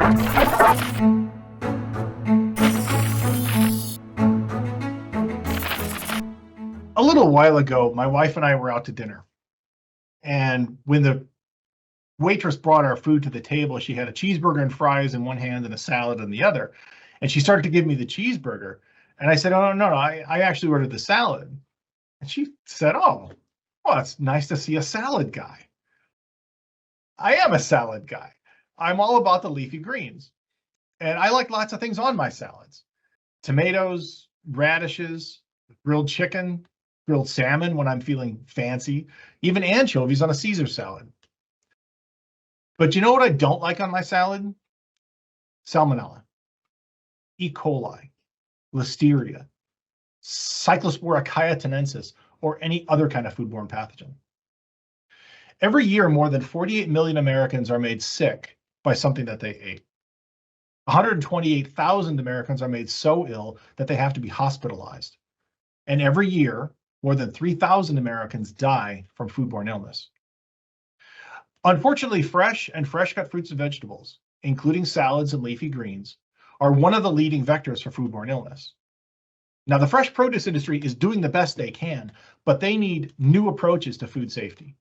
A little while ago, my wife and I were out to dinner. And when the waitress brought our food to the table, she had a cheeseburger and fries in one hand and a salad in the other. And she started to give me the cheeseburger. And I said, oh, no, I actually ordered the salad. And she said, oh, well, it's nice to see a salad guy. I am a salad guy. I'm all about the leafy greens. And I like lots of things on my salads. Tomatoes, radishes, grilled chicken, grilled salmon when I'm feeling fancy, even anchovies on a Caesar salad. But you know what I don't like on my salad? Salmonella, E. coli, Listeria, Cyclospora chiatinensis, or any other kind of foodborne pathogen. Every year, more than 48 million Americans are made sick by something that they ate. 128,000 Americans are made so ill that they have to be hospitalized. And every year, more than 3,000 Americans die from foodborne illness. Unfortunately, fresh and fresh-cut fruits and vegetables, including salads and leafy greens, are one of the leading vectors for foodborne illness. Now, the fresh produce industry is doing the best they can, but they need new approaches to food safety.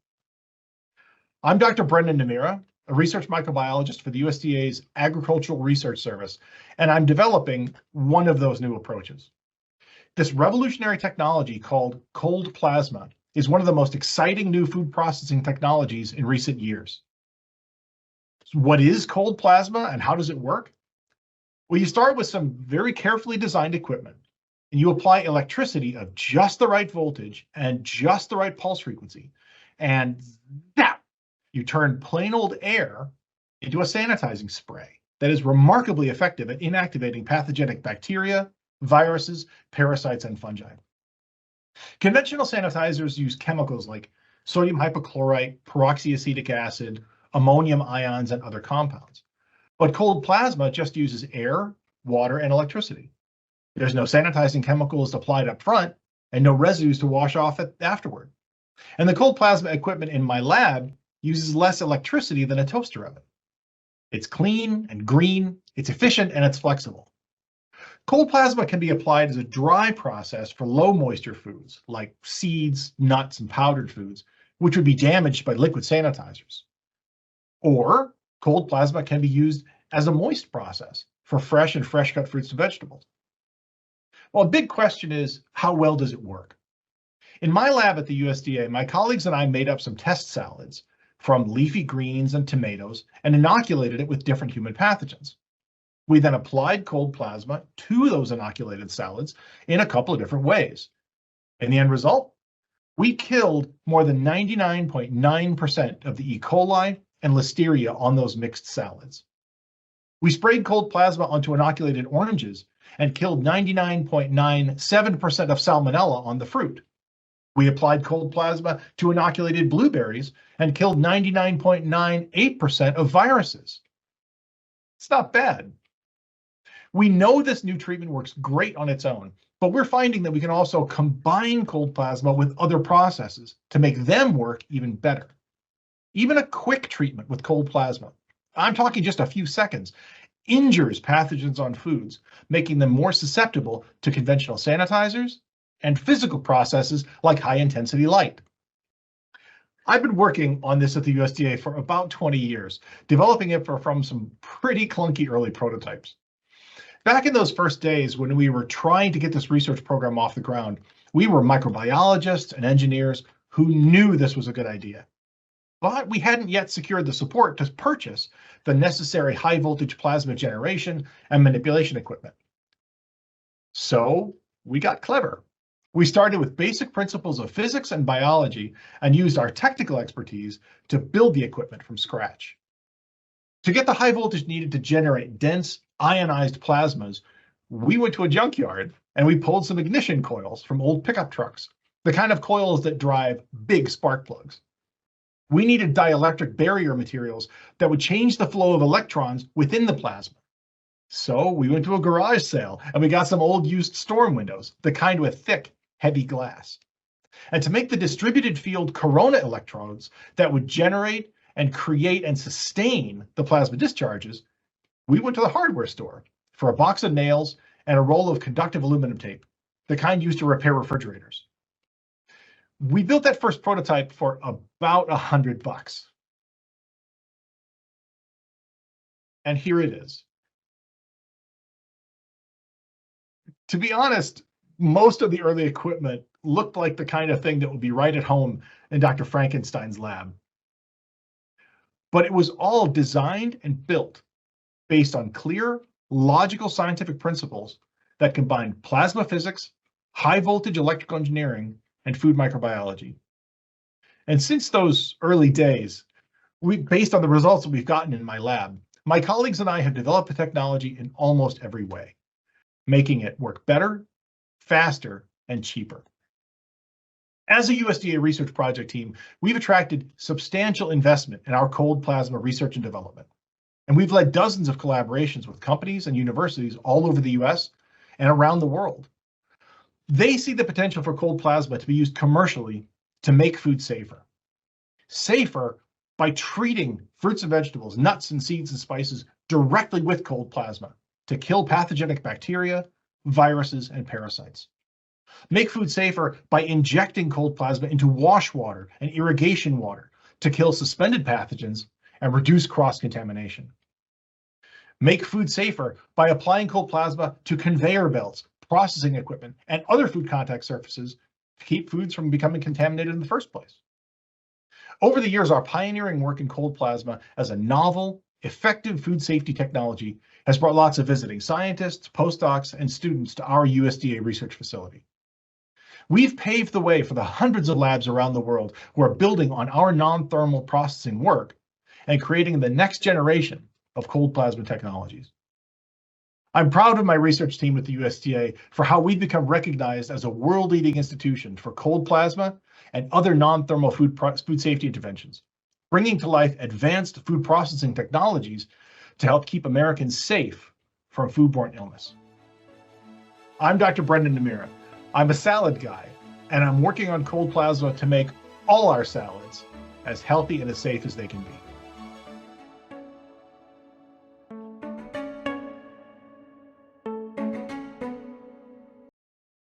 I'm Dr. Brendan Niemira, a research microbiologist for the USDA's Agricultural Research Service, and I'm developing one of those new approaches. This revolutionary technology called cold plasma is one of the most exciting new food processing technologies in recent years. So what is cold plasma and how does it work? Well, you start with some very carefully designed equipment, and you apply electricity of just the right voltage and just the right pulse frequency, and that you turn plain old air into a sanitizing spray that is remarkably effective at inactivating pathogenic bacteria, viruses, parasites, and fungi. Conventional sanitizers use chemicals like sodium hypochlorite, peroxyacetic acid, ammonium ions, and other compounds. But cold plasma just uses air, water, and electricity. There's no sanitizing chemicals applied up front and no residues to wash off afterward. And the cold plasma equipment in my lab uses less electricity than a toaster oven. It's clean and green, it's efficient, and it's flexible. Cold plasma can be applied as a dry process for low moisture foods like seeds, nuts, and powdered foods, which would be damaged by liquid sanitizers. Or cold plasma can be used as a moist process for fresh and fresh cut fruits and vegetables. Well, a big question is, how well does it work? In my lab at the USDA, my colleagues and I made up some test salads from leafy greens and tomatoes and inoculated it with different human pathogens. We then applied cold plasma to those inoculated salads in a couple of different ways. And the end result? We killed more than 99.9% of the E. coli and Listeria on those mixed salads. We sprayed cold plasma onto inoculated oranges and killed 99.97% of salmonella on the fruit. We applied cold plasma to inoculated blueberries and killed 99.98% of viruses. It's not bad. We know this new treatment works great on its own, but we're finding that we can also combine cold plasma with other processes to make them work even better. Even a quick treatment with cold plasma, I'm talking just a few seconds, injures pathogens on foods, making them more susceptible to conventional sanitizers and physical processes like high-intensity light. I've been working on this at the USDA for about 20 years, developing it from some pretty clunky early prototypes. Back in those first days when we were trying to get this research program off the ground, we were microbiologists and engineers who knew this was a good idea. But we hadn't yet secured the support to purchase the necessary high voltage plasma generation and manipulation equipment. So we got clever. We started with basic principles of physics and biology and used our technical expertise to build the equipment from scratch. To get the high voltage needed to generate dense ionized plasmas, we went to a junkyard and we pulled some ignition coils from old pickup trucks, the kind of coils that drive big spark plugs. We needed dielectric barrier materials that would change the flow of electrons within the plasma. So we went to a garage sale and we got some old used storm windows, the kind with thick, heavy glass. And to make the distributed field corona electrodes that would generate and create and sustain the plasma discharges, We went to the hardware store for a box of nails and a roll of conductive aluminum tape, the kind used to repair refrigerators. We built that first prototype for about $100. And here it is. To be honest, most of the early equipment looked like the kind of thing that would be right at home in Dr. Frankenstein's lab. But it was all designed and built based on clear, logical scientific principles that combined plasma physics, high voltage electrical engineering, and food microbiology. And since those early days, based on the results that we've gotten in my lab, my colleagues and I have developed the technology in almost every way, making it work better, faster, and cheaper. As a USDA research project team, we've attracted substantial investment in our cold plasma research and development. And we've led dozens of collaborations with companies and universities all over the US and around the world. They see the potential for cold plasma to be used commercially to make food safer. Safer by treating fruits and vegetables, nuts and seeds and spices directly with cold plasma to kill pathogenic bacteria, viruses, and parasites. Make food safer by injecting cold plasma into wash water and irrigation water to kill suspended pathogens and reduce cross-contamination. Make food safer by applying cold plasma to conveyor belts, processing equipment, and other food contact surfaces to keep foods from becoming contaminated in the first place. Over the years, our pioneering work in cold plasma as a novel, effective food safety technology has brought lots of visiting scientists, postdocs, and students to our USDA research facility. We've paved the way for the hundreds of labs around the world who are building on our non-thermal processing work and creating the next generation of cold plasma technologies. I'm proud of my research team at the USDA for how we've become recognized as a world-leading institution for cold plasma and other non-thermal food safety interventions, bringing to life advanced food processing technologies to help keep Americans safe from foodborne illness. I'm Dr. Brendan Niemira. I'm a salad guy, and I'm working on cold plasma to make all our salads as healthy and as safe as they can be.